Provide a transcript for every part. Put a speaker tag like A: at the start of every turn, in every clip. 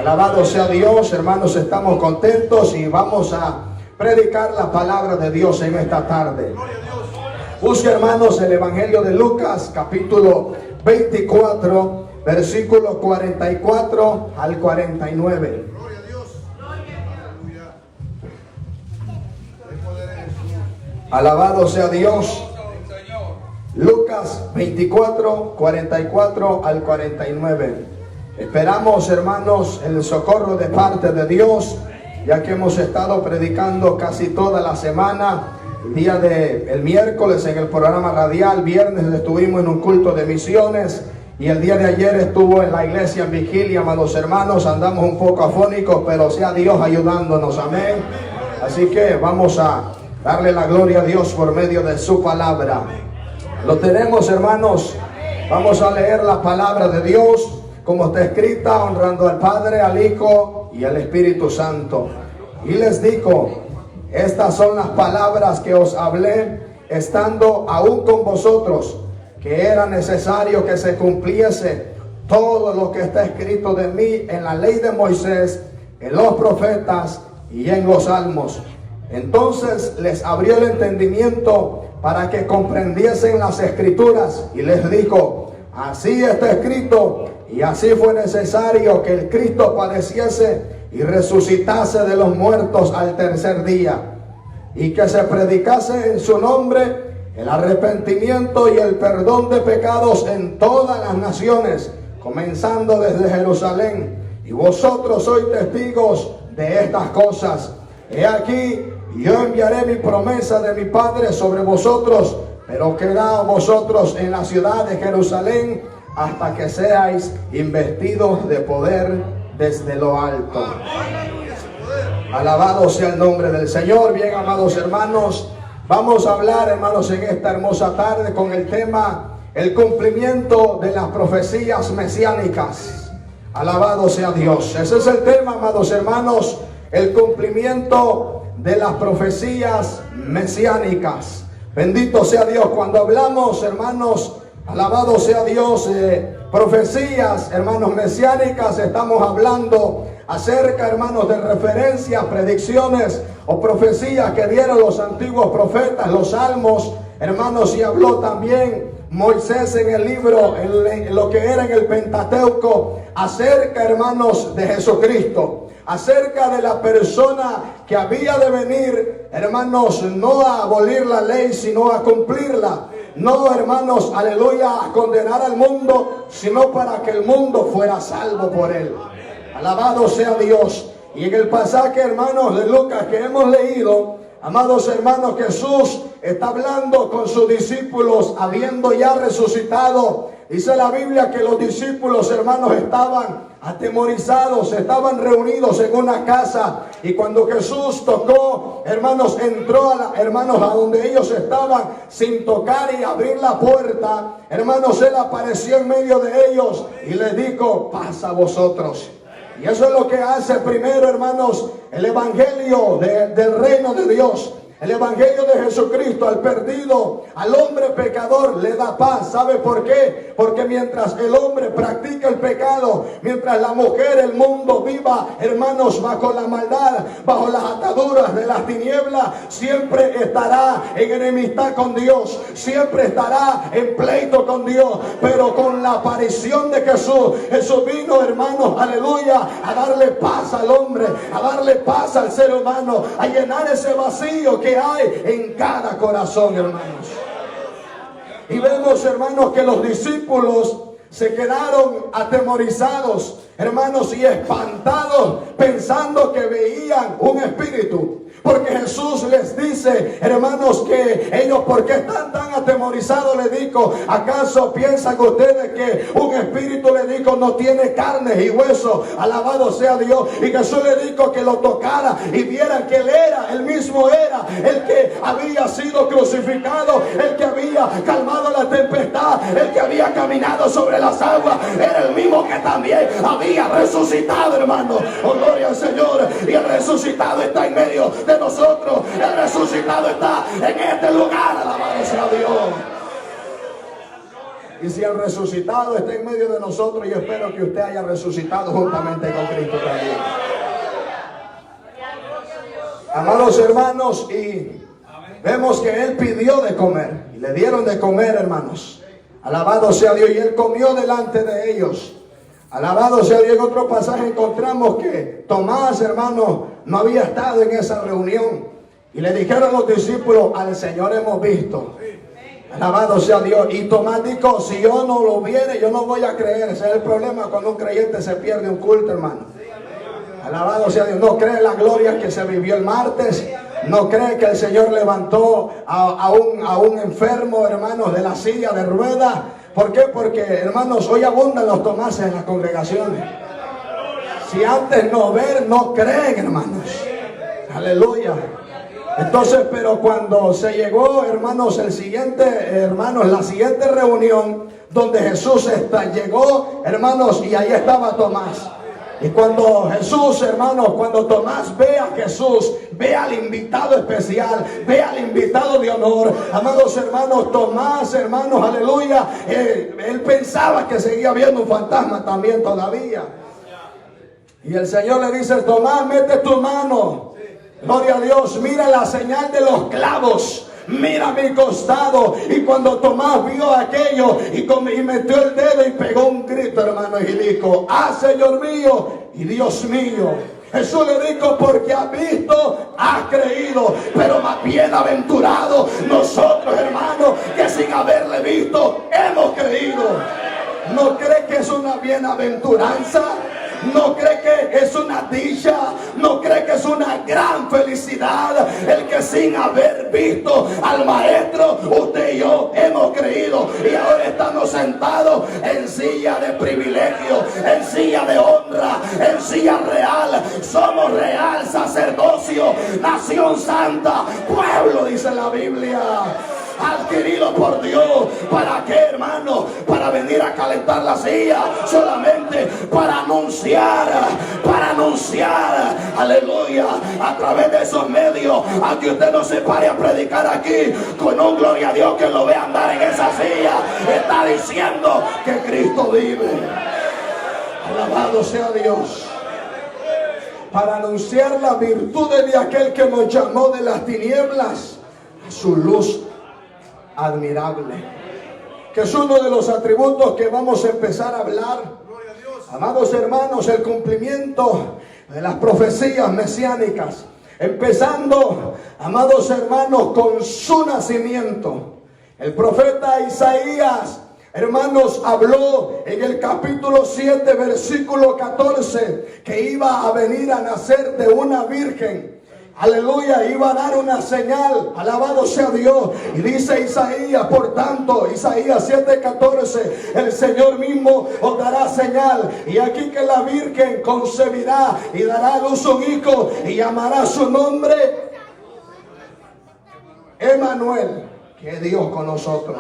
A: Alabado sea Dios, hermanos, estamos contentos y vamos a predicar la palabra de Dios en esta tarde. Busque, hermanos, el Evangelio de Lucas, capítulo 24, versículos 44 al 49. Alabado sea Dios. Lucas 24, 44 al 49. Esperamos, hermanos, el socorro de parte de Dios, ya que hemos estado predicando casi toda la semana. El día del miércoles en el programa radial, viernes estuvimos en un culto de misiones y el día de ayer estuvo en la iglesia en vigilia, amados hermanos. Andamos un poco afónicos, pero sea Dios ayudándonos, amén. Así que vamos a darle la gloria a Dios por medio de su palabra. Lo tenemos, hermanos. Vamos a leer la palabra de Dios como está escrita, honrando al Padre, al Hijo y al Espíritu Santo. Y les digo, estas son las palabras que os hablé estando aún con vosotros, que era necesario que se cumpliese todo lo que está escrito de mí en la ley de Moisés, en los profetas y en los salmos. Entonces les abrió el entendimiento para que comprendiesen las escrituras y les dijo: así está escrito, y así fue necesario que el Cristo padeciese y resucitase de los muertos al tercer día, y que se predicase en su nombre el arrepentimiento y el perdón de pecados en todas las naciones, comenzando desde Jerusalén. Y vosotros sois testigos de estas cosas. He aquí, yo enviaré mi promesa de mi Padre sobre vosotros, pero quedaos vosotros en la ciudad de Jerusalén hasta que seáis investidos de poder desde lo alto. Alabado sea el nombre del Señor. Bien, amados hermanos, vamos a hablar, hermanos, en esta hermosa tarde con el tema: el cumplimiento de las profecías mesiánicas. Alabado sea Dios. Ese es el tema, amados hermanos, el cumplimiento de las profecías mesiánicas. Bendito sea Dios. Cuando hablamos, hermanos, alabado sea Dios, profecías, hermanos, mesiánicas, estamos hablando acerca, hermanos, de referencias, predicciones o profecías que dieron los antiguos profetas, los salmos, hermanos, y habló también Moisés en el libro, en lo que era en el Pentateuco, acerca, hermanos, de Jesucristo, acerca de la persona que había de venir, hermanos, no a abolir la ley, sino a cumplirla. No, hermanos, aleluya, a condenar al mundo, sino para que el mundo fuera salvo por él. Alabado sea Dios. Y en el pasaje, hermanos, de Lucas que hemos leído, amados hermanos, Jesús está hablando con sus discípulos, habiendo ya resucitado. Dice la Biblia que los discípulos, hermanos, estaban atemorizados, estaban reunidos en una casa, y cuando Jesús tocó, hermanos, entró hermanos, a donde ellos estaban, sin tocar y abrir la puerta, hermanos, él apareció en medio de ellos y les dijo: paz a vosotros. Y eso es lo que hace primero, hermanos, el evangelio del reino de Dios. El evangelio de Jesucristo al perdido, al hombre pecador, le da paz. ¿Sabe por qué? Porque mientras el hombre practica el pecado, mientras la mujer, el mundo viva, hermanos, bajo la maldad, bajo las ataduras de las tinieblas, siempre estará en enemistad con Dios, siempre estará en pleito con Dios. Pero con la aparición de Jesús, Jesús vino, hermanos, aleluya, a darle paz al hombre, a darle paz al ser humano, a llenar ese vacío que hay en cada corazón, hermanos. Y vemos, hermanos, que los discípulos se quedaron atemorizados, hermanos, y espantados, pensando que veían un espíritu. Porque Jesús les dice, hermanos, que ellos, ¿por qué están tan atemorizados? Le dijo: ¿acaso piensan ustedes que un espíritu, le dijo, no tiene carne y hueso? Alabado sea Dios. Y Jesús le dijo que lo tocara y vieran que él mismo era el que había sido crucificado, el que había calmado la tempestad, el que había caminado sobre las aguas, era el mismo que también había resucitado, hermano. Oh, gloria al Señor. Y el resucitado está en medio de nosotros. El resucitado está en este lugar. Alabado sea Dios. Y si el resucitado está en medio de nosotros, yo espero que usted haya resucitado juntamente con Cristo también. Amados hermanos, y vemos que Él pidió de comer. Y le dieron de comer, hermanos. Alabado sea Dios. Y Él comió delante de ellos. Alabado sea Dios. En otro pasaje encontramos que Tomás, hermanos, no había estado en esa reunión. Y le dijeron los discípulos: al Señor hemos visto. Alabado sea Dios. Y Tomás dijo: si yo no lo viere, yo no voy a creer. Ese es el problema cuando un creyente se pierde un culto, hermano. Alabado sea Dios. No cree en la gloria que se vivió el martes. No cree que el Señor levantó a un enfermo, hermanos, de la silla de ruedas. ¿Por qué? Porque, hermanos, hoy abundan los Tomases en las congregaciones. Si antes no ver, no creen, hermanos. Aleluya. Entonces, pero cuando se llegó, hermanos, la siguiente reunión donde Jesús llegó, hermanos, y ahí estaba Tomás. Y cuando Jesús, hermanos, cuando Tomás ve a Jesús, ve al invitado especial, ve al invitado de honor, amados hermanos, Tomás, hermanos, aleluya, él pensaba que seguía viendo un fantasma también todavía. Y el Señor le dice: Tomás, mete tu mano. Gloria a Dios, mira la señal de los clavos. Mira mi costado. Y cuando Tomás vio aquello y metió el dedo y pegó un grito, hermano, y dijo: ah, Señor mío y Dios mío. Jesús le dijo: porque has visto, has creído. Pero más bienaventurado nosotros, hermanos, que sin haberle visto hemos creído. ¿No cree que es una bienaventuranza? ¿No cree que es una dicha? ¿No cree que es una gran felicidad el que sin haber visto al Maestro, usted y yo hemos creído? Y ahora estamos sentados en silla de privilegio, en silla de honra, en silla real. Somos real sacerdocio, nación santa, pueblo, dice la Biblia, adquirido por Dios. ¿Para qué, hermano? Para venir a calentar la silla, solamente para anunciar, aleluya, a través de esos medios, aunque usted no se pare a predicar aquí, con un gloria a Dios que lo ve andar en esa silla, está diciendo que Cristo vive. Alabado sea Dios. Para anunciar las virtudes de aquel que nos llamó de las tinieblas a su luz admirable, que es uno de los atributos que vamos a empezar a hablar. Amados hermanos, el cumplimiento de las profecías mesiánicas, empezando, amados hermanos, con su nacimiento. El profeta Isaías, hermanos, habló en el capítulo 7, versículo 14, que iba a venir a nacer de una virgen. Aleluya, iba a dar una señal. Alabado sea Dios. Y dice Isaías, por tanto, Isaías 7:14, el Señor mismo os dará señal. Y aquí que la virgen concebirá y dará a luz un hijo y llamará su nombre Emmanuel, que es Dios con nosotros.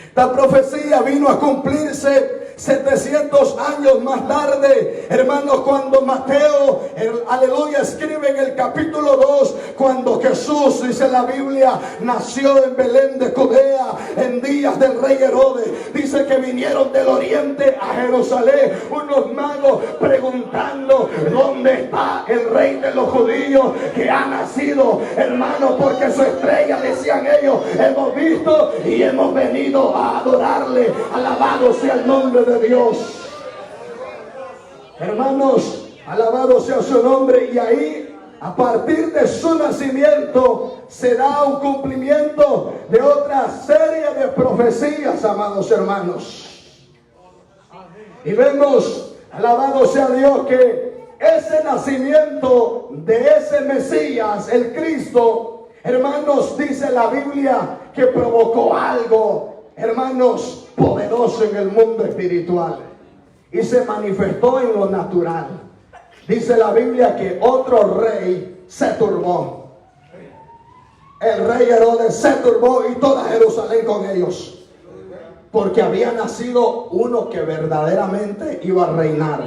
A: Esta profecía vino a cumplirse 700 años más tarde, hermanos, cuando Mateo, aleluya, escribe en el capítulo 2, cuando Jesús, dice la Biblia, nació en Belén de Judea en días del rey Herodes. Dice que vinieron del oriente a Jerusalén unos magos preguntando: ¿dónde está el rey de los judíos que ha nacido? Hermanos, porque su estrella, decían ellos, hemos visto y hemos venido a adorarle. Alabado sea el nombre de Dios. Hermanos, alabado sea su nombre. Y ahí, a partir de su nacimiento, se da un cumplimiento de otra serie de profecías, amados hermanos. Y vemos, alabado sea Dios, que ese nacimiento de ese Mesías, el Cristo, hermanos, dice la Biblia que provocó algo, hermanos, poderoso en el mundo espiritual, y se manifestó en lo natural. Dice la Biblia que otro rey se turbó. El rey Herodes se turbó y toda Jerusalén con ellos, porque había nacido uno que verdaderamente iba a reinar.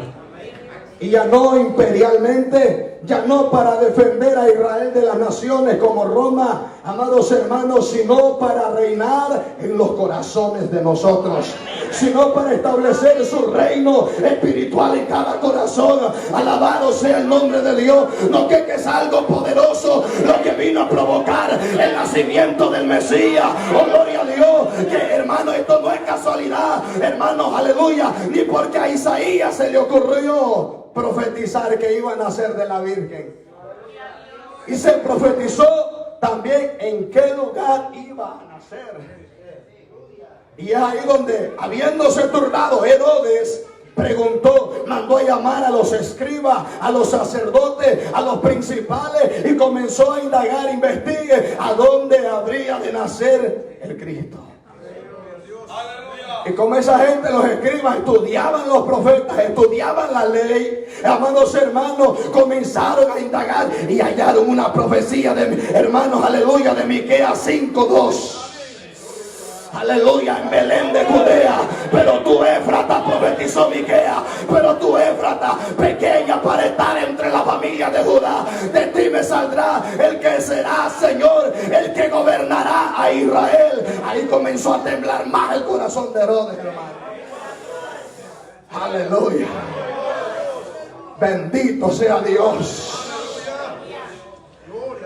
A: Y ya no imperialmente, ya no para defender a Israel de las naciones como Roma, amados hermanos, sino para reinar en los corazones de nosotros, sino para establecer su reino espiritual en cada corazón. Alabado sea el nombre de Dios. No que es algo poderoso lo que vino a provocar el nacimiento del Mesías. Oh, gloria a Dios. Que hermano, esto no es casualidad, hermanos, aleluya, ni porque a Isaías se le ocurrió profetizar que iba a nacer de la Virgen. Y se profetizó también en qué lugar iba a nacer. Y es ahí donde, habiéndose turnado, Herodes preguntó, mandó a llamar a los escribas, a los sacerdotes, a los principales, y comenzó a indagar, investigue a dónde habría de nacer el Cristo. Y como esa gente, los escribas, estudiaban los profetas, estudiaban la ley, amados hermanos, comenzaron a indagar y hallaron una profecía de, hermanos, aleluya, de Miqueas 5:2. Aleluya, en Belén de Judea, pero tú, Éfrata, profetizó Miqueas, pero tú, Éfrata, pequeña para estar entre la familia de Judá, de ti me saldrá el que será Señor, el que gobernará a Israel. Ahí comenzó a temblar más el corazón de Herodes, hermano. Aleluya, bendito sea Dios.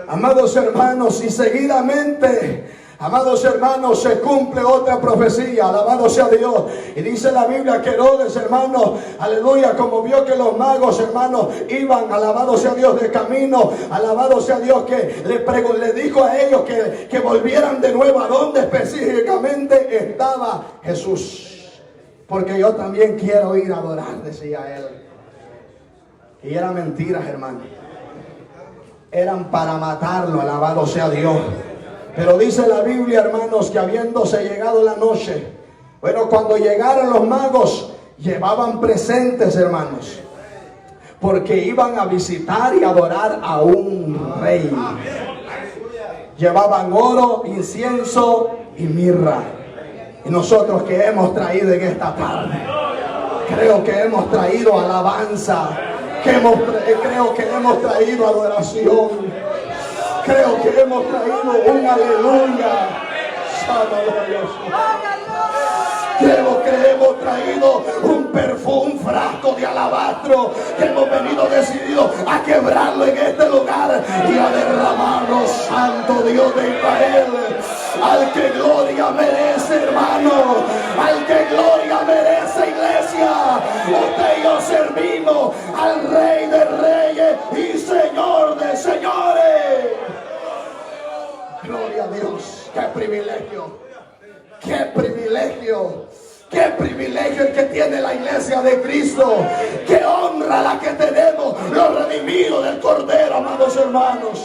A: Amados hermanos, y seguidamente, amados hermanos, se cumple otra profecía, alabado sea Dios. Y dice la Biblia que Herodes, hermanos, aleluya, como vio que los magos, hermanos, iban, alabado sea Dios, de camino, alabado sea Dios, que le dijo a ellos que volvieran de nuevo a donde específicamente estaba Jesús. Porque yo también quiero ir a adorar, decía él. Y eran mentiras, hermanos. Eran para matarlo, alabado sea Dios. Pero dice la Biblia, hermanos, que habiéndose llegado la noche, bueno, cuando llegaron los magos, llevaban presentes, hermanos, porque iban a visitar y adorar a un rey. Llevaban oro, incienso y mirra. Y nosotros, que hemos traído en esta tarde, creo que hemos traído alabanza, creo que hemos traído adoración. Creo que hemos traído un aleluya. Creo que hemos traído un frasco de alabastro, que hemos venido decididos a quebrarlo en este lugar y a derramarlo, santo Dios de Israel. Al que gloria merece, hermano, al que gloria merece, iglesia. Usted y yo servimos al Rey de Reyes y Señor de Señores. Gloria a Dios. Qué privilegio, qué privilegio, qué privilegio el que tiene la iglesia de Cristo. Qué honra la que tenemos los redimidos del Cordero, amados hermanos.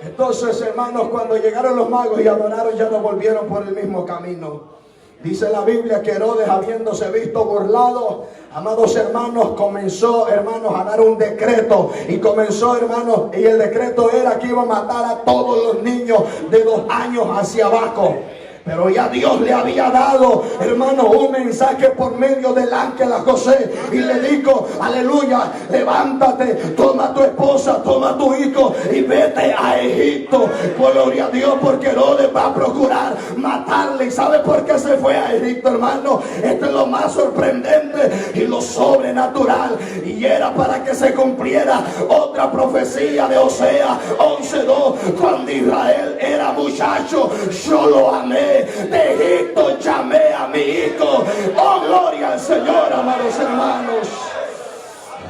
A: Entonces, hermanos, cuando llegaron los magos y adoraron, ya no volvieron por el mismo camino. Dice la Biblia que Herodes, habiéndose visto burlado, amados hermanos, comenzó, hermanos, a dar un decreto. Y comenzó, hermanos, y el decreto era que iba a matar a todos los niños de 2 años hacia abajo. Pero ya Dios le había dado, hermano, un mensaje por medio del ángel a José. Y le dijo, aleluya, levántate, toma a tu esposa, toma a tu hijo y vete a Egipto. Gloria a Dios, porque Herodes va a procurar matarle. ¿Y sabe por qué se fue a Egipto, hermano? Esto es lo más sorprendente y lo sobrenatural. Y era para que se cumpliera otra profecía de Oseas 11:2. Cuando Israel era muchacho, yo lo amé. De Egipto llamé a mi hijo. Oh, gloria al Señor, amados hermanos.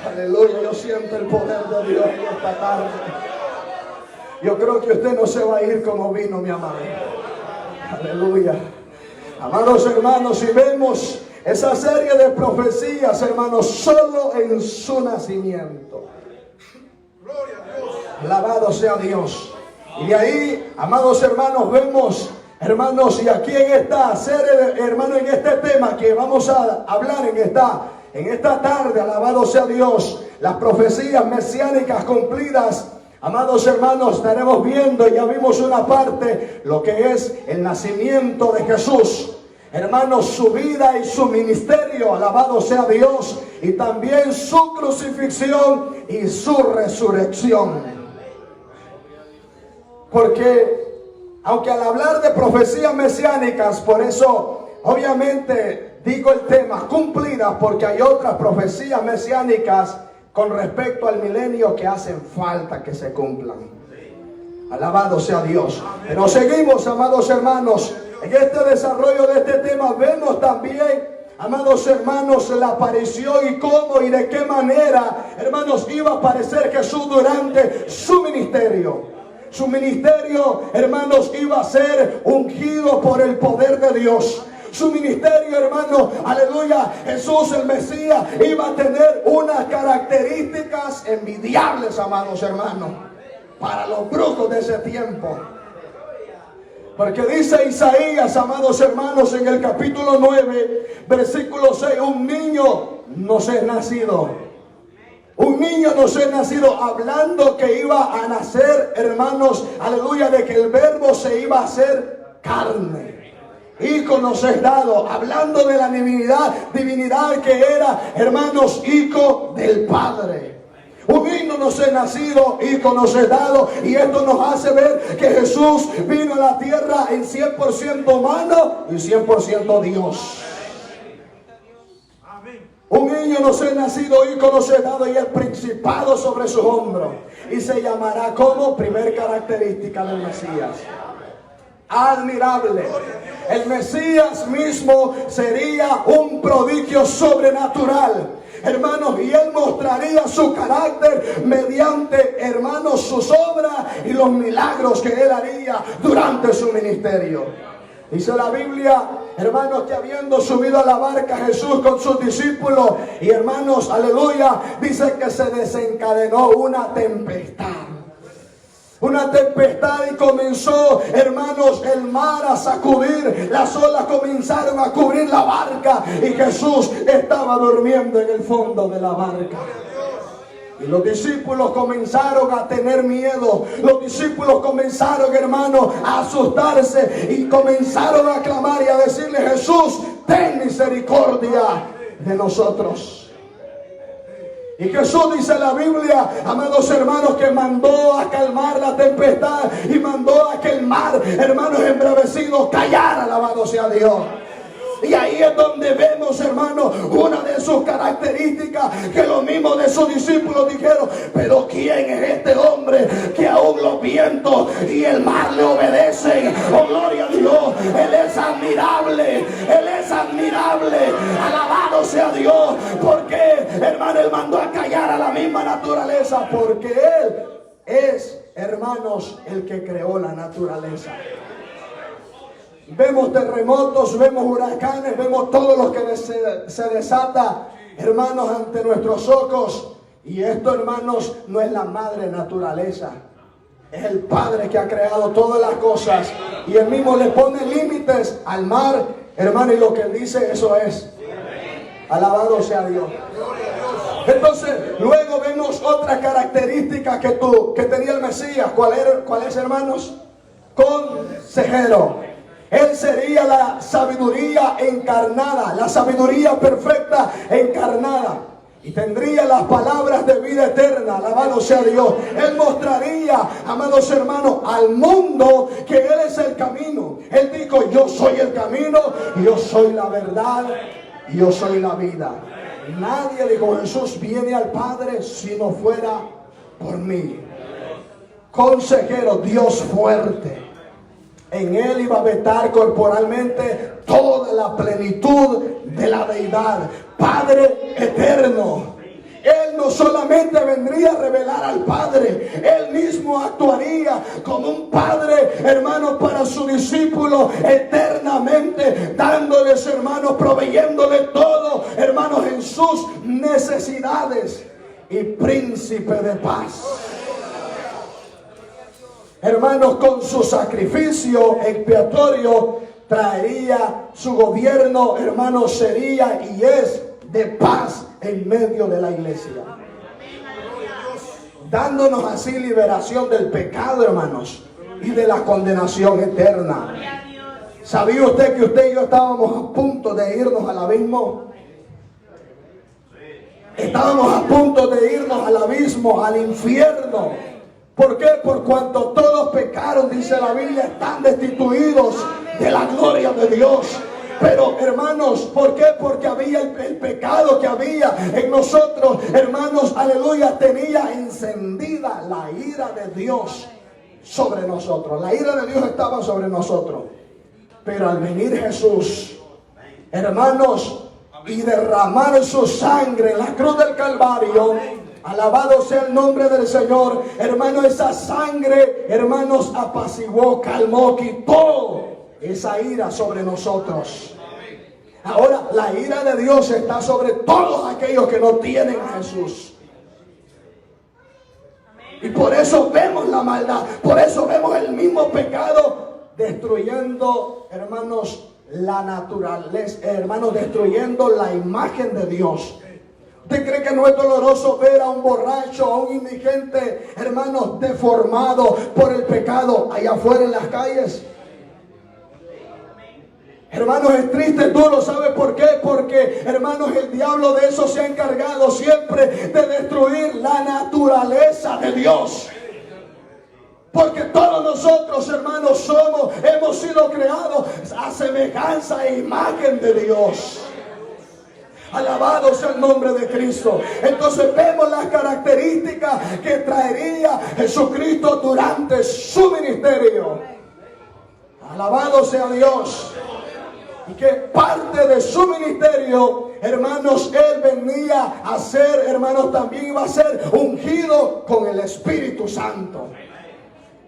A: Aleluya, yo siento el poder de Dios esta tarde. Yo creo que usted no se va a ir como vino, mi amado. Aleluya. Amados hermanos, si vemos esa serie de profecías, hermanos, solo en su nacimiento. Gloria a Dios. Alabado sea Dios. Y de ahí, amados hermanos, vemos, hermanos, y aquí en esta serie, hermanos, en este tema que vamos a hablar en esta tarde, alabado sea Dios, las profecías mesiánicas cumplidas. Amados hermanos, estaremos viendo, ya vimos una parte, lo que es el nacimiento de Jesús. Hermanos, su vida y su ministerio, alabado sea Dios, y también su crucifixión y su resurrección. Porque aunque al hablar de profecías mesiánicas, por eso obviamente digo el tema cumplidas, porque hay otras profecías mesiánicas con respecto al milenio que hacen falta que se cumplan. Alabado sea Dios. Pero seguimos, amados hermanos, en este desarrollo de este tema vemos también, amados hermanos, la aparición y cómo y de qué manera, hermanos, iba a aparecer Jesús durante su ministerio. Su ministerio, hermanos, iba a ser ungido por el poder de Dios. Su ministerio, hermano, aleluya, Jesús el Mesías iba a tener unas características envidiables, amados hermanos, para los brujos de ese tiempo. Porque dice Isaías, amados hermanos, en el capítulo 9, versículo 6, un niño nos es nacido. Un niño nos es nacido, hablando que iba a nacer, hermanos, aleluya, de que el verbo se iba a hacer carne. Hijo nos es dado, hablando de la divinidad que era, hermanos, hijo del Padre. Un niño nos es nacido, hijo nos es dado, y esto nos hace ver que Jesús vino a la tierra en 100% humano y 100% Dios. Un niño nos es nacido, hijo nos es dado, y el principado sobre sus hombros, y se llamará como primer característica del Mesías. Admirable. El Mesías mismo sería un prodigio sobrenatural, hermanos, y él mostraría su carácter mediante, hermanos, sus obras y los milagros que él haría durante su ministerio. Dice la Biblia, hermanos, que habiendo subido a la barca Jesús con sus discípulos, y hermanos, aleluya, dice que se desencadenó una tempestad. Una tempestad, y comenzó, hermanos, el mar a sacudir. Las olas comenzaron a cubrir la barca, y Jesús estaba durmiendo en el fondo de la barca. Y los discípulos comenzaron a tener miedo. Los discípulos comenzaron, hermanos, a asustarse, y comenzaron a clamar y a decirle: Jesús, ten misericordia de nosotros. Y Jesús, dice la Biblia, amados hermanos, que mandó a calmar la tempestad y mandó a que el mar, hermanos, embravecido callara. Alabado sea Dios. Y ahí es donde vemos, hermanos, una de sus características, que los mismos de sus discípulos dijeron: pero ¿quién es este hombre que aún los vientos y el mar le obedecen? Oh, gloria a Dios. Él es admirable. Él es admirable. Alabado sea Dios. Porque, hermano, él mandó a callar a la misma naturaleza, porque él es, hermanos, el que creó la naturaleza. Vemos terremotos, vemos huracanes, vemos todo lo que se desata, hermanos, ante nuestros ojos. Y esto, hermanos, no es la madre naturaleza. Es el Padre que ha creado todas las cosas. Y él mismo le pone límites al mar, hermano, y lo que él dice, eso es. Alabado sea Dios. Entonces, luego vemos otra característica que tenía el Mesías. ¿Cuál es, hermanos? Consejero. Él sería la sabiduría encarnada, la sabiduría perfecta encarnada. Y tendría las palabras de vida eterna. Alabado sea Dios. Él mostraría, amados hermanos, al mundo que Él es el camino. Él dijo: yo soy el camino, yo soy la verdad, yo soy la vida. Nadie, dijo Jesús, viene al Padre si no fuera por mí. Consejero, Dios fuerte. En él iba a habitar corporalmente toda la plenitud de la deidad. Padre eterno. Él no solamente vendría a revelar al Padre, Él mismo actuaría como un Padre, hermano, para su discípulo eternamente, dándoles, hermanos, proveyéndole todo, hermanos, en sus necesidades. Y príncipe de paz. Hermanos, con su sacrificio expiatorio traería su gobierno, hermanos, sería y es de paz en medio de la iglesia. Dándonos así liberación del pecado, hermanos, y de la condenación eterna. ¿Sabía usted que usted y yo estábamos a punto de irnos al abismo? Estábamos a punto de irnos al abismo, al infierno. ¿Por qué? Por cuanto todos pecaron, dice la Biblia, están destituidos de la gloria de Dios. Pero hermanos, ¿por qué? Porque había el pecado que había en nosotros, hermanos, aleluya, tenía encendida la ira de Dios sobre nosotros. La ira de Dios estaba sobre nosotros. Pero al venir Jesús, hermanos, y derramar su sangre en la cruz del Calvario, alabado sea el nombre del Señor, hermanos, esa sangre, hermanos, apaciguó, calmó, quitó esa ira sobre nosotros. Ahora la ira de Dios está sobre todos aquellos que no tienen a Jesús. Y por eso vemos la maldad, por eso vemos el mismo pecado destruyendo, hermanos, la naturaleza, hermanos, destruyendo la imagen de Dios. ¿Usted cree que no es doloroso ver a un borracho, a un indigente, hermanos, deformado por el pecado allá afuera en las calles? Hermanos, es triste, duro, ¿sabe por qué? Porque, hermanos, el diablo de eso se ha encargado siempre de destruir la naturaleza de Dios. Porque todos nosotros, hermanos, hemos sido creados a semejanza e imagen de Dios. Alabado sea el nombre de Cristo. Entonces vemos las características que traería Jesucristo durante su ministerio. Alabado sea Dios. Y que parte de su ministerio, hermanos, Él venía a ser, hermanos, también iba a ser ungido con el Espíritu Santo.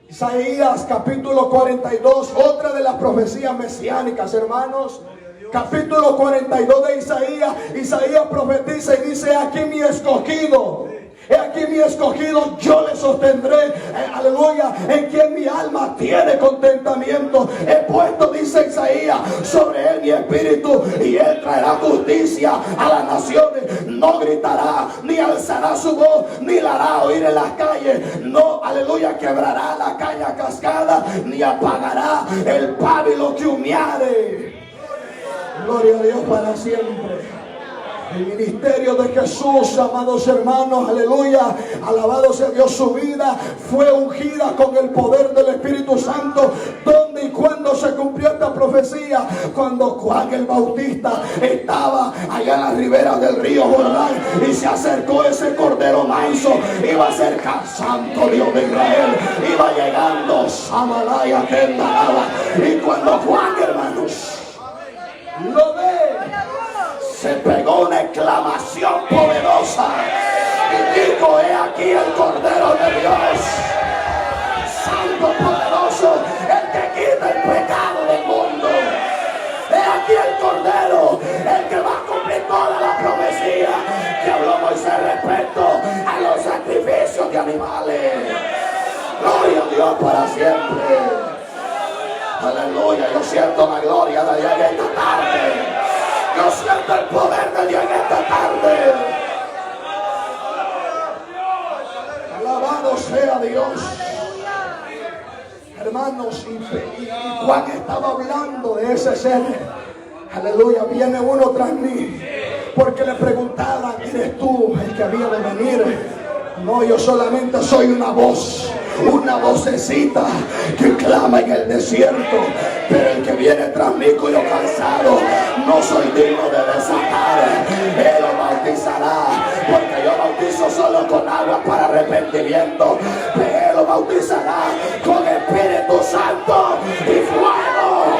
A: Isaías capítulo 42, otra de las profecías mesiánicas, hermanos. Capítulo 42 de Isaías profetiza y dice: aquí mi escogido, he aquí mi escogido, yo le sostendré, aleluya, en quien mi alma tiene contentamiento. He puesto, dice Isaías, sobre él mi espíritu, y él traerá justicia a las naciones. No gritará, ni alzará su voz, ni la hará oír en las calles. No, aleluya, quebrará la caña cascada, ni apagará el pábilo que humeare. Gloria a Dios para siempre. El ministerio de Jesús, amados hermanos, aleluya, alabado sea Dios, su vida fue ungida con el poder del Espíritu Santo. ¿Dónde y cuándo se cumplió esta profecía? Cuando Juan el Bautista estaba allá en la ribera del río Jordán y se acercó ese cordero manso. Iba a ser Santo Dios de Israel, iba llegando Samalaya Kendaraba. Y cuando Juan, hermanos, lo ve, se pegó una exclamación poderosa y dijo: he aquí el Cordero de Dios, Santo poderoso, el que quita el pecado del mundo. He aquí el Cordero, el que va a cumplir toda la profecía que habló Moisés respecto a los sacrificios de animales. Gloria a Dios para siempre. Aleluya, yo siento la gloria de Dios en esta tarde. Yo siento el poder de Dios en esta tarde. Alabado sea Dios. Hermanos, y Juan estaba hablando de ese ser. Aleluya, viene uno tras mí, porque le preguntaban: ¿eres tú el que había de venir? No, yo solamente soy una voz, una vocecita que clama en el desierto. Pero el que viene tras mí, cuyo calzado no soy digno de desatar, él lo bautizará, porque yo bautizo solo con agua para arrepentimiento, pero él lo bautizará con Espíritu Santo y fuego,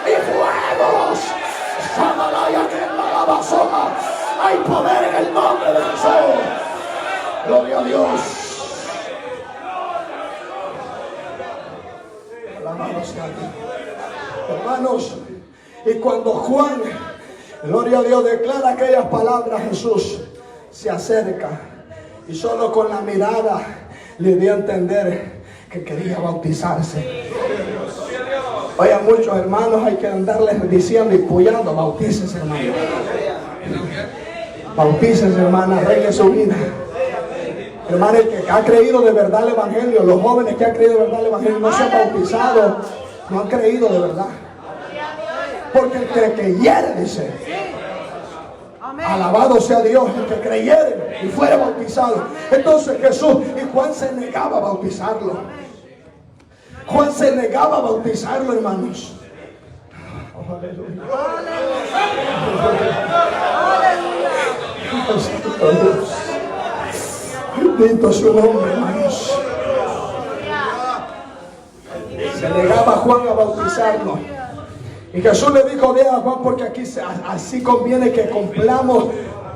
A: y fuegos. Samalaya Kendaraba Soja. Hay poder en el nombre de Jesús. Gloria a Dios. Alabado sea Dios. Hermanos, y cuando Juan, gloria a Dios, declara aquellas palabras, Jesús se acerca y solo con la mirada le dio a entender que quería bautizarse. Oye, a muchos hermanos hay que andarles diciendo y puyando: bautícese, hermano. Bautícese, hermana, arregle su vida. Hermano, el que ha creído de verdad el Evangelio, los jóvenes que han creído de verdad el Evangelio no se han bautizado, no han creído de verdad. Porque el que creyere, dice, Alabado sea Dios, el que creyere y fuera bautizado. Entonces Jesús, y Juan se negaba a bautizarlo. Juan se negaba a bautizarlo, hermanos. Oh, aleluya. Bendito su nombre, hermanos. Se negaba a Juan a bautizarlo. Y Jesús le dijo: ve a Juan, porque aquí así conviene que cumplamos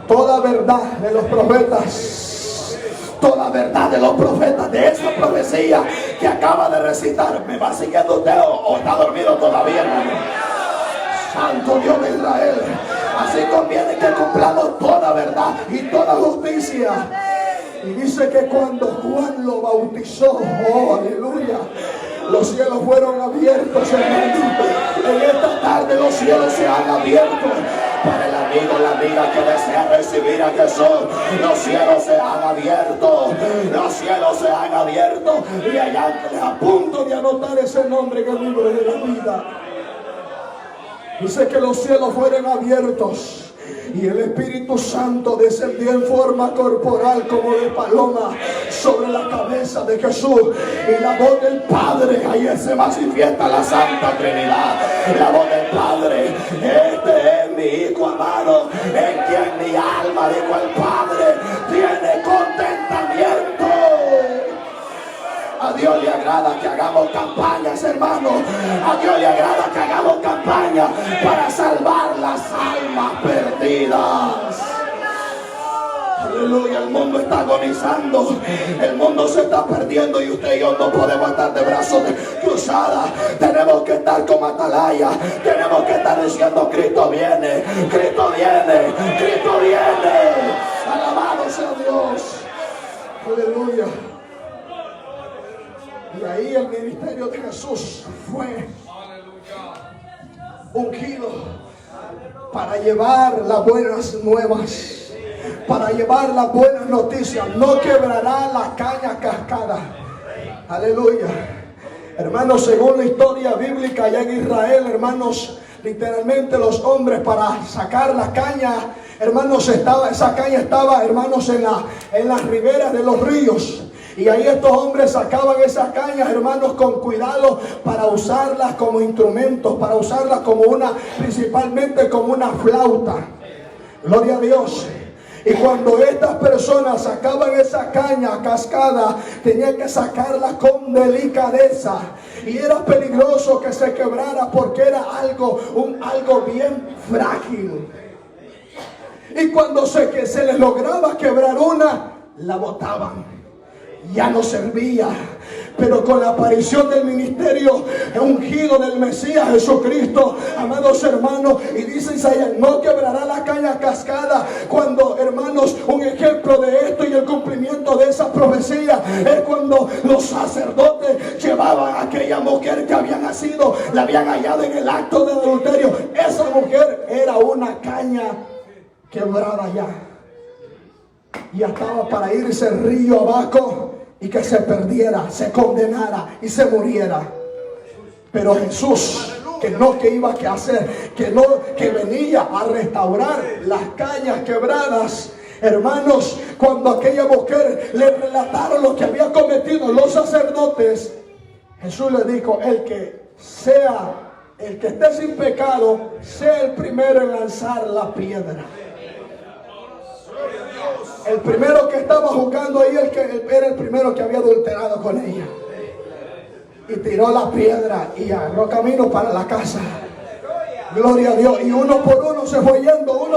A: toda verdad de los profetas. Toda verdad de los profetas, de esa profecía que acaba de recitar. ¿Me va siguiendo usted o está dormido todavía, hermano? Santo Dios de Israel. Así conviene que cumplamos toda verdad y toda justicia. Y dice que cuando Juan lo bautizó, oh, aleluya, los cielos fueron abiertos, hermano. En esta tarde los cielos se han abierto para el amigo, la amiga que desea recibir a Jesús. Los cielos se han abierto, los cielos se han abierto. Y hay ángeles a punto de anotar ese nombre en el libro de la vida. Dice que los cielos fueron abiertos y el Espíritu Santo descendió en forma corporal como de paloma sobre la cabeza de Jesús. Y la voz del Padre, ahí se manifiesta la Santa Trinidad. La voz del Padre: este es mi Hijo amado, en quien mi alma, dijo el Padre, tiene contentamiento. A Dios le agrada que hagamos campañas, hermanos. A Dios le agrada que hagamos campañas para salvar las almas perdidas. Aleluya, el mundo está agonizando, el mundo se está perdiendo y usted y yo no podemos estar de brazos cruzados. Tenemos que estar como atalaya, tenemos que estar diciendo: Cristo viene, Cristo viene, Cristo viene. Alabado sea Dios. Aleluya. Y ahí el ministerio de Jesús fue ungido para llevar las buenas nuevas, para llevar las buenas noticias. No quebrará la caña cascada. Aleluya. Hermanos, según la historia bíblica allá en Israel, hermanos, literalmente los hombres para sacar la caña, hermanos, esa caña estaba, hermanos, en las riberas de los ríos. Y ahí estos hombres sacaban esas cañas, hermanos, con cuidado para usarlas como instrumentos, para usarlas principalmente como una flauta. Gloria a Dios. Y cuando estas personas sacaban esa caña cascada, tenían que sacarla con delicadeza. Y era peligroso que se quebrara porque era algo bien frágil. Y cuando se les lograba quebrar una, la botaban. Ya no servía. Pero con la aparición del ministerio ungido del Mesías Jesucristo, amados hermanos, y dice Isaías: no quebrará la caña cascada. Cuando, hermanos, un ejemplo de esto y el cumplimiento de esa profecía es cuando los sacerdotes llevaban a aquella mujer que había nacido, la habían hallado en el acto de adulterio. Esa mujer era una caña quebrada ya. Ya estaba para irse el río abajo y que se perdiera, se condenara y se muriera. Pero Jesús, que iba a hacer, que venía a restaurar las cañas quebradas. Hermanos, cuando aquella mujer le relataron lo que había cometido los sacerdotes, Jesús le dijo: el que esté sin pecado, sea el primero en lanzar la piedra. El primero que estaba jugando ahí, era el primero que había adulterado con ella. Y tiró la piedra y agarró camino para la casa. Gloria a Dios. Y uno por uno se fue yendo,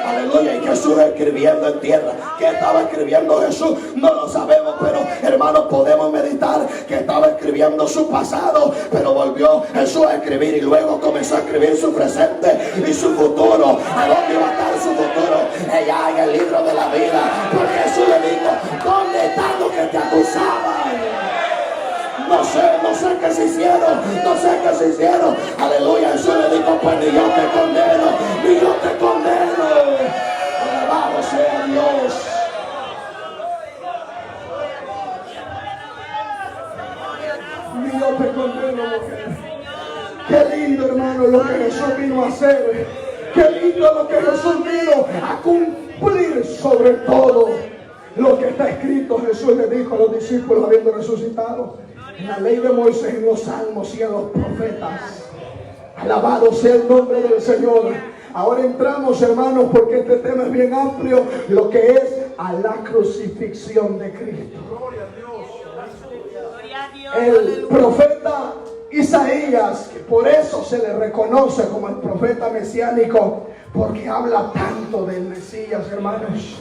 A: aleluya. Y Jesús escribiendo en tierra. ¿Qué estaba escribiendo Jesús? No lo sabemos, pero hermanos, podemos meditar que estaba escribiendo su pasado, pero volvió Jesús a escribir y luego comenzó a escribir su presente y su futuro. ¿A dónde iba a estar su futuro? Allá en el libro de la vida. Porque Jesús le dijo: ¿dónde están los que te acusaban? No sé qué se hicieron, aleluya. Jesús le dijo: pues ni yo te condeno, alabado sea Dios. Ni yo te condeno, mujer. Qué lindo, hermano, lo que Jesús vino a hacer. Qué lindo lo que Jesús vino a cumplir sobre todo lo que está escrito. Jesús le dijo a los discípulos habiendo resucitado en la ley de Moisés, en los salmos y en los profetas. Alabado sea el nombre del Señor. Ahora entramos, hermanos, porque este tema es bien amplio, lo que es a la crucifixión de Cristo. El profeta Isaías, que por eso se le reconoce como el profeta mesiánico, porque habla tanto del Mesías, hermanos.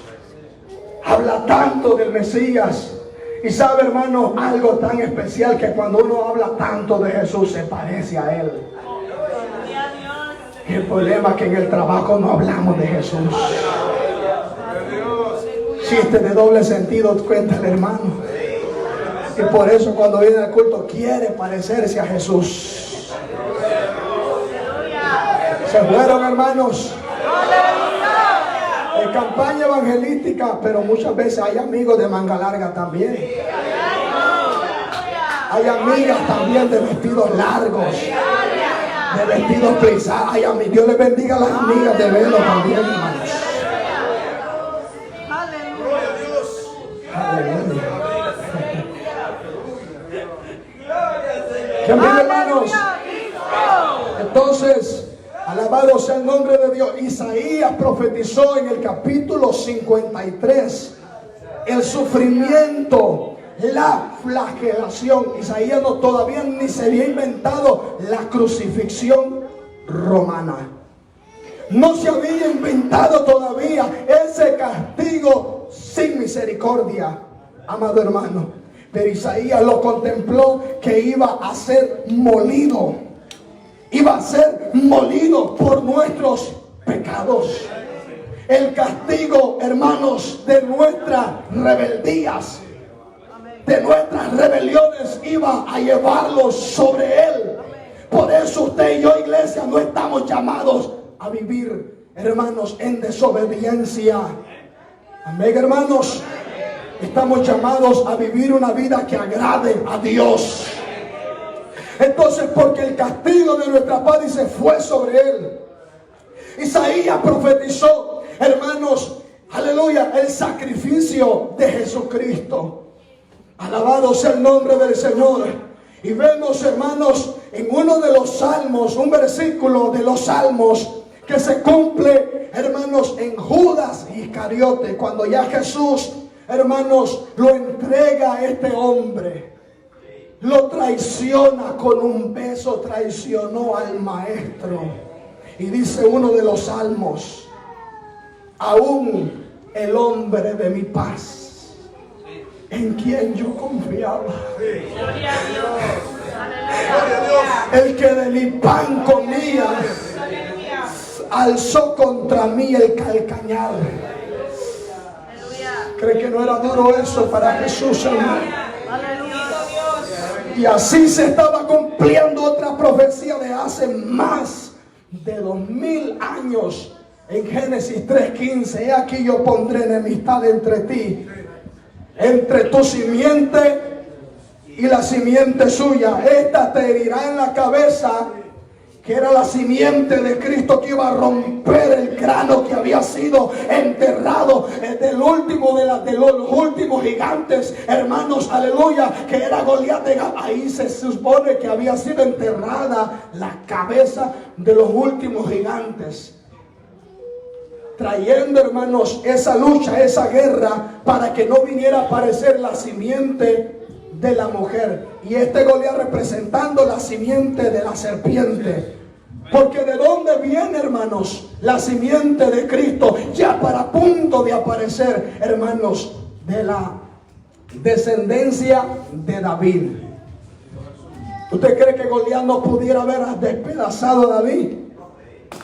A: Habla tanto del Mesías. Y sabe, hermano, algo tan especial, que cuando uno habla tanto de Jesús se parece a Él. El problema es que en el trabajo no hablamos de Jesús. Chiste de doble sentido, cuenta el hermano. Y por eso cuando viene al culto quiere parecerse a Jesús. Se fueron, hermanos, en campaña evangelística, pero muchas veces hay amigos de manga larga también. Hay amigas también de vestidos largos, de vestidos plisados. Dios les bendiga a las amigas de velo también, hermanos. Aleluya. ¿Qué bien, hermanos? Entonces, alabado sea el nombre de Dios. Isaías profetizó en el capítulo 53 el sufrimiento, la flagelación. Isaías todavía ni se había inventado la crucifixión romana. No se había inventado todavía ese castigo sin misericordia, amado hermano. Pero Isaías lo contempló, que iba a ser molido. Iba a ser molido por nuestros pecados. El castigo, hermanos, de nuestras rebeldías, de nuestras rebeliones, iba a llevarlos sobre Él. Por eso usted y yo, iglesia, no estamos llamados a vivir, hermanos, en desobediencia. Amén, hermanos. Estamos llamados a vivir una vida que agrade a Dios. Entonces, porque el castigo de nuestra paz, dice, fue sobre Él. Isaías profetizó, hermanos, aleluya, el sacrificio de Jesucristo. Alabado sea el nombre del Señor. Y vemos, hermanos, en uno de los salmos, un versículo de los salmos, que se cumple, hermanos, en Judas Iscariote, cuando ya Jesús, hermanos, lo entrega a este hombre. Lo traiciona con un beso, traicionó al maestro. Y dice uno de los salmos, aún el hombre de mi paz, en quien yo confiaba,
B: Gloria a Dios.
A: el que de mi pan comía, alzó contra mí el calcañar. ¿Cree que no era duro eso para Jesús, hermano? Y así se estaba cumpliendo otra profecía de hace más de 2000 años. En Génesis 3:15, he aquí yo pondré enemistad entre ti, entre tu simiente y la simiente suya. Esta te herirá en la cabeza, que era la simiente de Cristo, que iba a romper el cráneo que había sido enterrado del último de los últimos gigantes, hermanos, aleluya, que era Goliat. Ahí se supone que había sido enterrada la cabeza de los últimos gigantes, trayendo, hermanos, esa lucha, esa guerra, para que no viniera a aparecer la simiente de la mujer. Y este Goliat representando la simiente de la serpiente. Porque de dónde viene, hermanos, la simiente de Cristo, ya para punto de aparecer, hermanos, de la descendencia de David. ¿Usted cree que Goliat no pudiera haber despedazado a David?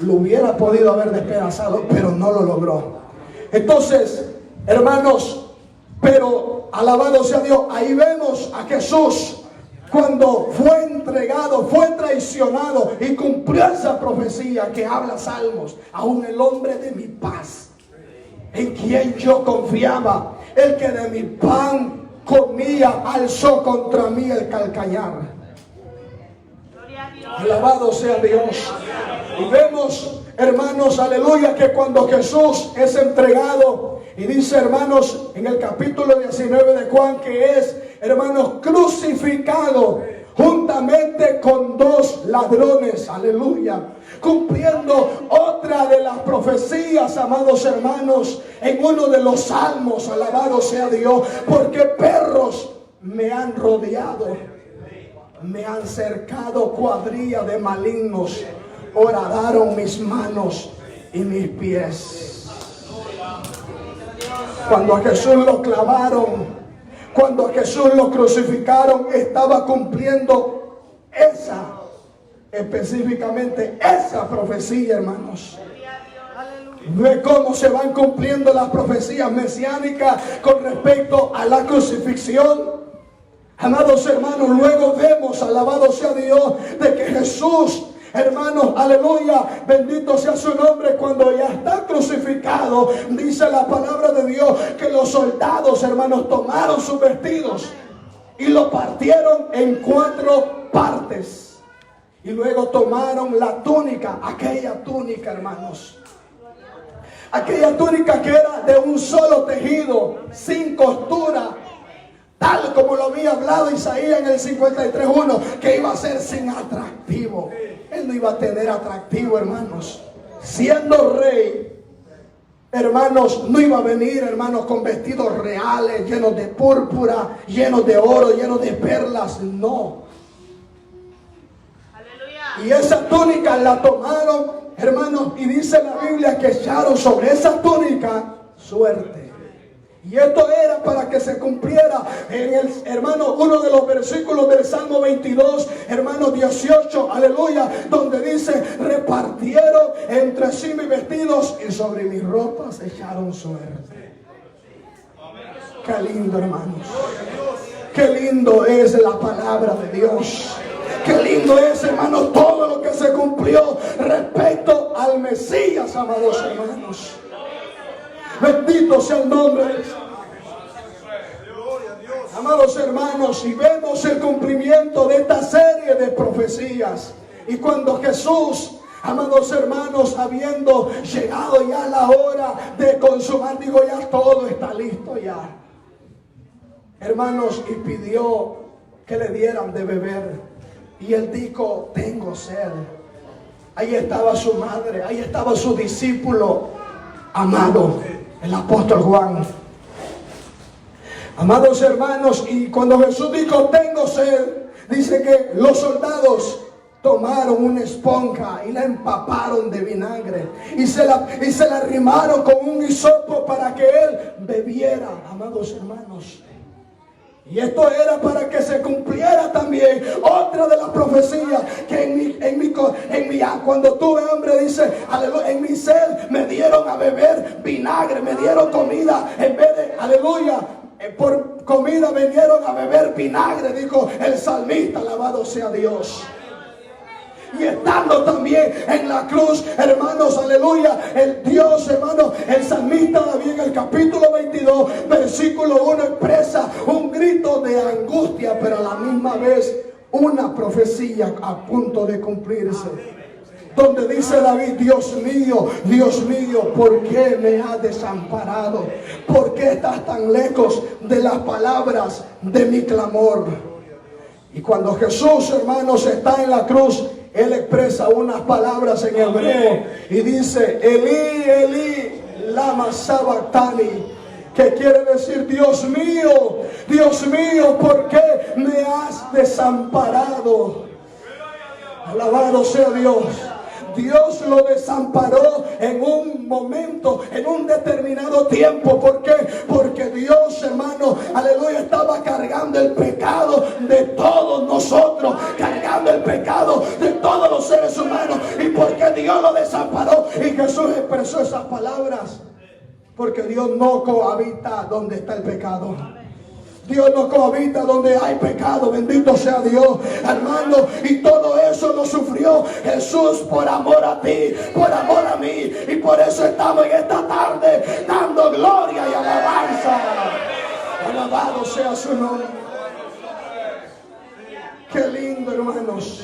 A: Lo hubiera podido haber despedazado, pero no lo logró. Entonces, hermanos, pero alabado sea Dios, ahí vemos a Jesús cuando fue entregado, fue traicionado y cumplió esa profecía que habla Salmos. Aún el hombre de mi paz, en quien yo confiaba, el que de mi pan comía, alzó contra mí el calcañar. Alabado sea Dios. Y vemos, hermanos, aleluya, que cuando Jesús es entregado, y dice, hermanos, en el capítulo 19 de Juan, que es, hermanos, crucificado juntamente con dos ladrones, aleluya, cumpliendo otra de las profecías, amados hermanos, en uno de los salmos, alabado sea Dios, porque perros me han rodeado, me han cercado cuadrilla de malignos, horadaron mis manos y mis pies. Cuando a Jesús lo clavaron, cuando a Jesús lo crucificaron, estaba cumpliendo específicamente esa profecía, hermanos. Ve cómo se van cumpliendo las profecías mesiánicas con respecto a la crucifixión. Amados hermanos, luego vemos, alabado sea Dios, de que Jesús, hermanos, aleluya, bendito sea su nombre, cuando ya está crucificado, dice la palabra de Dios que los soldados, hermanos, tomaron sus vestidos y lo partieron en 4 partes. Y luego tomaron la túnica, aquella túnica, hermanos, aquella túnica que era de un solo tejido, sin costura, tal como lo había hablado Isaías en el 53:1, que iba a ser sin atractivo. Él no iba a tener atractivo, hermanos. Siendo rey, hermanos, no iba a venir, hermanos, con vestidos reales, llenos de púrpura, llenos de oro, llenos de perlas. No. Y esa túnica la tomaron, hermanos, y dice la Biblia que echaron sobre esa túnica suerte. Y esto era para que se cumpliera en el, hermano, uno de los versículos del Salmo 22, hermano 18, aleluya, donde dice, repartieron entre sí mis vestidos y sobre mis ropas echaron suerte. Qué lindo, hermanos. Qué lindo es la palabra de Dios. Qué lindo es, hermano, todo lo que se cumplió respecto al Mesías, amados hermanos. Bendito sea el nombre de Dios. Amados hermanos, y vemos el cumplimiento de esta serie de profecías. Y cuando Jesús, amados hermanos, habiendo llegado ya la hora de consumar, digo, ya todo está listo ya, hermanos, y pidió que le dieran de beber. Y él dijo, tengo sed. Ahí estaba su madre, ahí estaba su discípulo amado, el apóstol Juan. Amados hermanos, y cuando Jesús dijo, tengo sed, dice que los soldados tomaron una esponja y la empaparon de vinagre y se la arrimaron con un hisopo para que él bebiera, amados hermanos. Y esto era para que se cumpliera también otra de las profecías que cuando tuve hambre, dice, aleluya, en mi sed me dieron a beber vinagre, me dieron comida en vez de, aleluya, por comida vinieron a beber vinagre, dijo el salmista, alabado sea Dios. Y estando también en la cruz, hermanos, aleluya, el Dios, hermano, el salmista David en el capítulo 22, versículo 1 expresa un grito de angustia, pero a la misma vez una profecía a punto de cumplirse. Donde dice David, Dios mío, ¿por qué me has desamparado? ¿Por qué estás tan lejos de las palabras de mi clamor? Y cuando Jesús, hermanos, está en la cruz, Él expresa unas palabras en hebreo y dice, Elí, Elí, lama sabactani, que quiere decir, Dios mío, ¿por qué me has desamparado? Alabado sea Dios. Dios lo desamparó en un momento, en un determinado tiempo. ¿Por qué? Porque Dios, hermano, aleluya, estaba cargando el pecado de todos nosotros, cargando el pecado de todos los seres humanos. ¿Y por qué Dios lo desamparó? Y Jesús expresó esas palabras. Porque Dios no cohabita donde está el pecado. Dios no cohabita donde hay pecado, bendito sea Dios, hermano, y todo eso lo sufrió Jesús por amor a ti, por amor a mí, y por eso estamos en esta tarde dando gloria y alabanza. Alabado sea su nombre. Qué lindo, hermanos.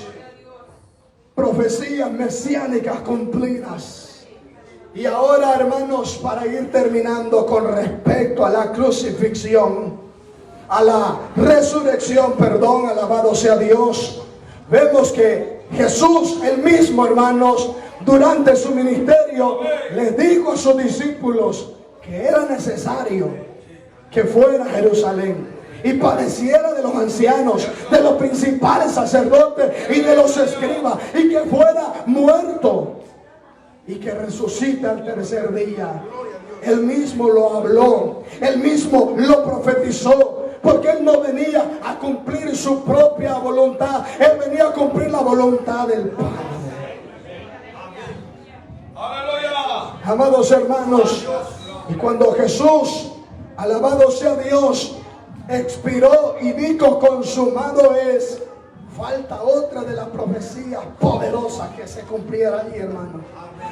A: profecías mesiánicas cumplidas. Y ahora, hermanos, para ir terminando con respecto a la crucifixión, a la resurrección, perdón, alabado sea Dios, vemos que Jesús, el mismo, hermanos, durante su ministerio, les dijo a sus discípulos que era necesario que fuera a Jerusalén y padeciera de los ancianos, de los principales sacerdotes y de los escribas, y que fuera muerto y que resucite al tercer día. Él mismo lo habló, él mismo lo profetizó, porque él no venía a cumplir su propia voluntad, él venía a cumplir la voluntad del Padre. Amados hermanos, y cuando Jesús, alabado sea Dios, expiró y dijo consumado es, falta otra de las profecías poderosas que se cumpliera allí, hermano.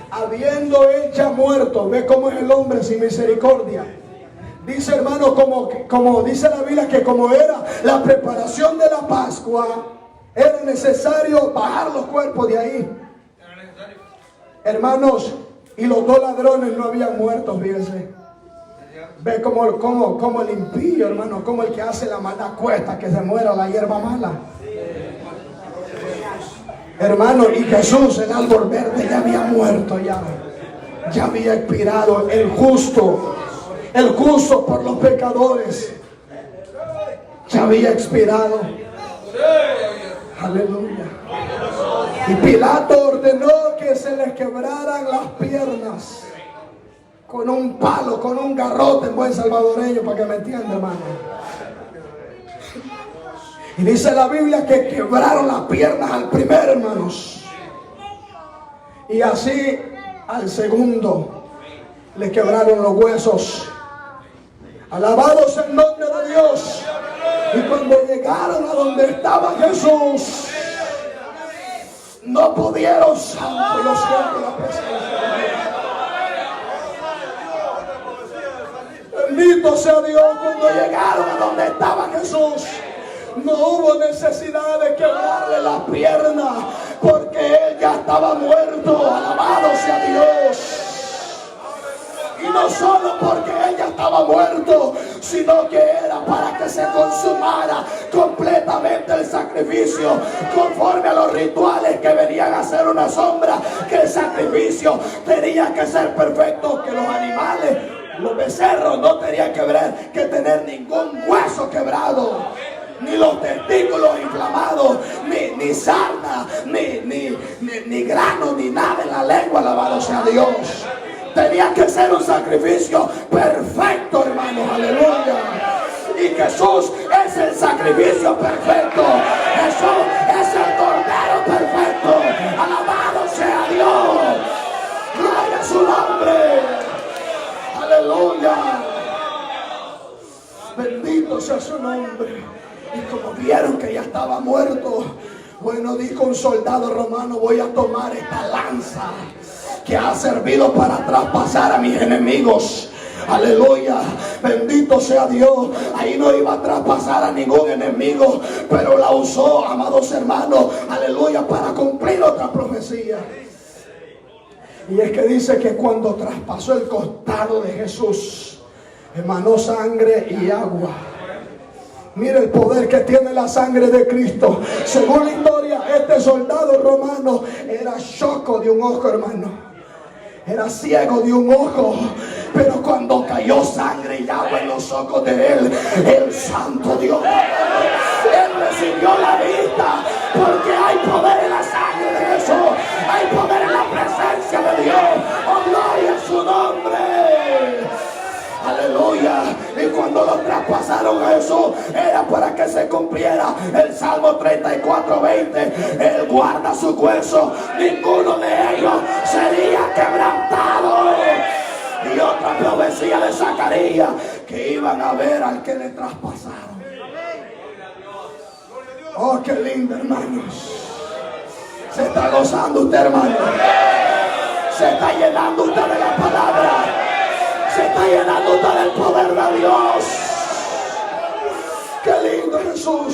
A: Habiendo él ya muerto, ve cómo es el hombre sin misericordia. Dice, hermano, como dice la Biblia, que como era la preparación de la Pascua, era necesario bajar los cuerpos de ahí. Hermanos, y los dos ladrones no habían muerto, fíjense. Ve como el impío, hermano, como el que hace la maldad cuesta que se muera la hierba mala. Hermano, y Jesús, el árbol verde, ya había muerto, ya había expirado. El justo por los pecadores, ya había expirado. Aleluya. Y Pilato ordenó que se les quebraran las piernas con un palo, con un garrote en buen salvadoreño, para que me entienda, hermano. Y dice la Biblia que quebraron las piernas al primero, hermanos, y así al segundo le quebraron los huesos. Alabados el nombre de Dios. Y cuando llegaron a donde estaba Jesús, no pudieron, santo, yo siento la presencia de Dios. Bendito sea Dios. Cuando llegaron a donde estaba Jesús, no hubo necesidad de quebrarle la pierna, porque él ya estaba muerto. Alabado sea Dios. Y no solo porque él ya estaba muerto, sino que era para que se consumara completamente el sacrificio, conforme a los rituales que venían a ser una sombra, que el sacrificio tenía que ser perfecto, que los animales, los becerros, no tenían que tener ningún hueso quebrado, ni los testículos inflamados, ni sarna, ni grano, ni nada en la lengua. Alabado sea Dios. Tenía que ser un sacrificio perfecto, hermanos. Aleluya. Y Jesús es el sacrificio perfecto. Jesús es el cordero perfecto. Alabado sea Dios. Gloria a su nombre. Aleluya. Bendito sea su nombre. Y como vieron que ya estaba muerto, bueno, dijo un soldado romano: voy a tomar esta lanza que ha servido para traspasar a mis enemigos. Aleluya, bendito sea Dios. Ahí no iba a traspasar a ningún enemigo, pero la usó, amados hermanos, aleluya, para cumplir otra profecía. Y es que dice que cuando traspasó el costado de Jesús, emanó sangre y agua. Mire el poder que tiene la sangre de Cristo. Según la historia, este soldado romano era choco de un ojo, hermano. Era ciego de un ojo, pero cuando cayó sangre y agua en los ojos de él, el santo Dios, él recibió la vista, porque hay poder en la sangre de Jesús, hay poder en la presencia de Dios. Oh, gloria a su nombre. Aleluya. Y cuando lo traspasaron a Jesús, era para que se cumpliera el Salmo 34:20. Él guarda su hueso, ninguno de ellos sería quebrantado. Y otra profecía de Zacarías, que iban a ver al que le traspasaron. Oh, qué lindo, hermanos. Se está gozando usted, hermano. Se está llenando usted de la palabra. Se está llenando usted del poder de Dios. Qué lindo, Jesús.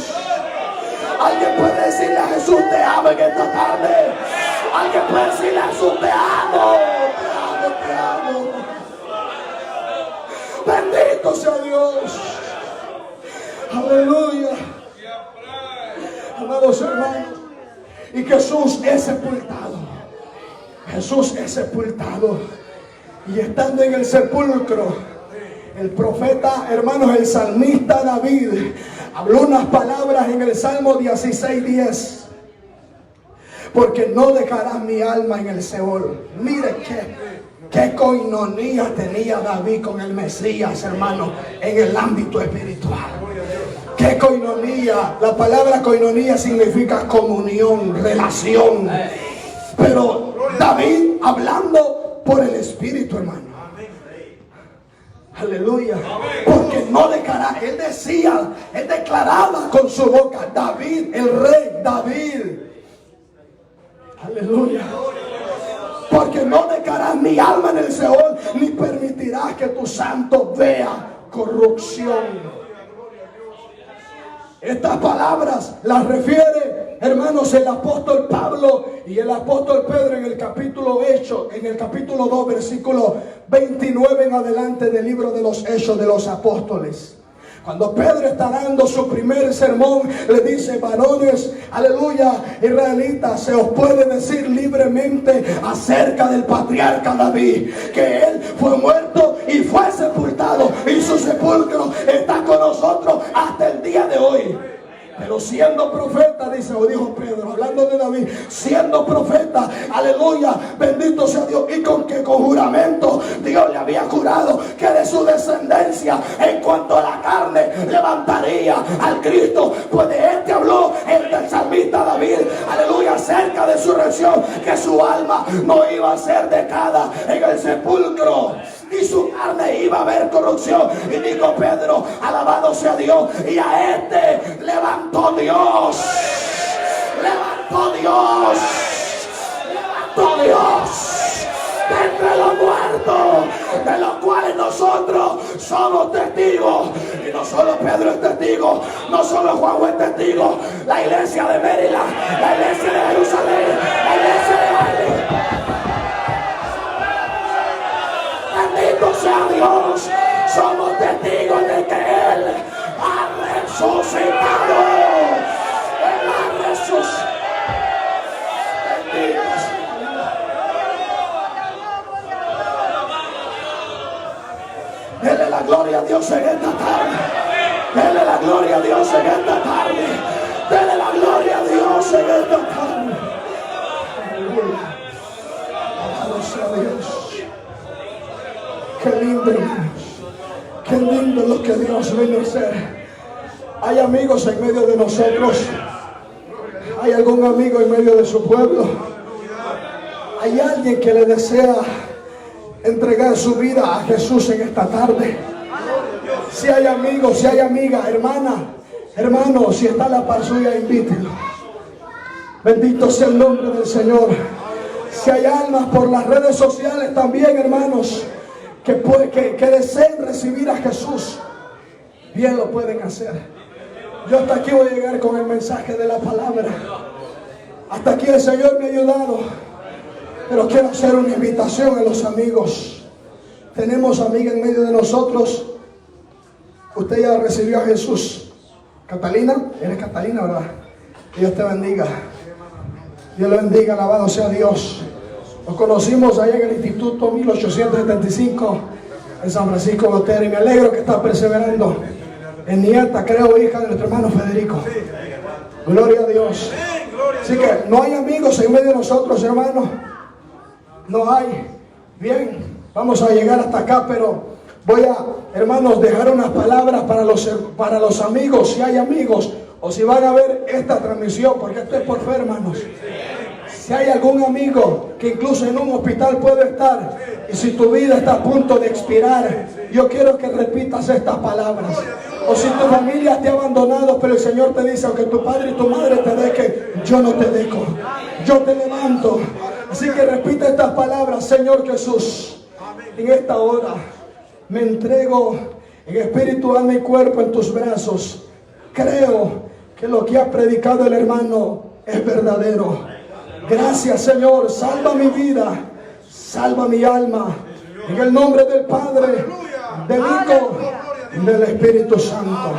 A: Alguien puede decirle a Jesús: te amo en esta tarde. Alguien puede decirle a Jesús: te amo, te amo, te amo. Bendito sea Dios. Aleluya. Amados hermanos, y Jesús es sepultado. Jesús es sepultado. Y estando en el sepulcro, el profeta, hermanos, el salmista David habló unas palabras en el Salmo 16:10. Porque no dejarás mi alma en el Seol. Mire qué coinonía tenía David con el Mesías, hermano, en el ámbito espiritual. Qué coinonía. La palabra coinonía significa comunión, relación. Pero David hablando por el Espíritu, hermano. Aleluya. Porque no dejará. Él decía, él declaraba con su boca: David, el rey David. Aleluya. Porque no dejarás mi alma en el Seol, ni permitirás que tu santo vea corrupción. Estas palabras las refiere, hermanos, el apóstol Pablo y el apóstol Pedro en el capítulo 2, versículo 29 en adelante del libro de los Hechos de los Apóstoles. Cuando Pedro está dando su primer sermón, le dice: varones, aleluya, israelitas, se os puede decir libremente acerca del patriarca David, que él fue muerto y fue sepultado, y su sepulcro está con nosotros hasta el día de hoy. Pero siendo profeta, dice, o dijo Pedro, hablando de David, siendo profeta, aleluya, bendito sea Dios, y con juramento Dios le había jurado que de su descendencia, en cuanto a la carne, levantaría al Cristo. Pues de este habló el salmista David, aleluya, acerca de su resurrección, que su alma no iba a ser dejada en el sepulcro, y su carne iba a haber corrupción. Y dijo Pedro: alabado sea Dios, y a este levantó Dios, levantó Dios, levantó Dios de entre los muertos, de los cuales nosotros somos testigos. Y no solo Pedro es testigo, no solo Juan es testigo, la iglesia de Maryland, la iglesia de Jerusalén, la iglesia de Bali. Bendito sea Dios, somos testigos de que Él ha resucitado. Él ha resucitado. Bendito sea. Dele la gloria a Dios en esta tarde. Dele la gloria a Dios en esta tarde. Dele la gloria a Dios en esta tarde. Aleluya. Alabado sea Dios. Qué lindo, hermanos. Qué lindo lo que Dios vino a hacer. Hay amigos en medio de nosotros. Hay algún amigo en medio de su pueblo. Hay alguien que le desea entregar su vida a Jesús en esta tarde. Si hay amigos, si hay amiga, hermana, hermano, si está la par suya, invítelo. Bendito sea el nombre del Señor. Si hay almas por las redes sociales también, hermanos, que deseen recibir a Jesús, bien lo pueden hacer. Yo hasta aquí voy a llegar con el mensaje de la palabra. Hasta aquí el Señor me ha ayudado, pero quiero hacer una invitación a los amigos. Tenemos amiga en medio de nosotros. Usted ya recibió a Jesús. Catalina, eres Catalina, ¿verdad? Dios te bendiga. Dios le bendiga, alabado sea Dios. Nos conocimos allá en el Instituto 1875 en San Francisco de Otero, y me alegro que está perseverando. Es nieta, creo, hija de nuestro hermano Federico. Gloria a Dios. Así que no hay amigos en medio de nosotros, hermanos. No hay. Bien, vamos a llegar hasta acá, pero voy a, hermanos, dejar unas palabras para los amigos, si hay amigos, o si van a ver esta transmisión, porque esto es por fe, hermanos. Si hay algún amigo que incluso en un hospital puede estar, y si tu vida está a punto de expirar, yo quiero que repitas estas palabras. O si tu familia te ha abandonado, pero el Señor te dice: aunque tu padre y tu madre te dejen, yo no te dejo, yo te levanto. Así que repite estas palabras: Señor Jesús, en esta hora me entrego en espíritu, alma y cuerpo en tus brazos. Creo que lo que ha predicado el hermano es verdadero. Gracias, Señor. Salva mi vida. Salva mi alma. En el nombre del Padre, del Hijo, del Espíritu Santo.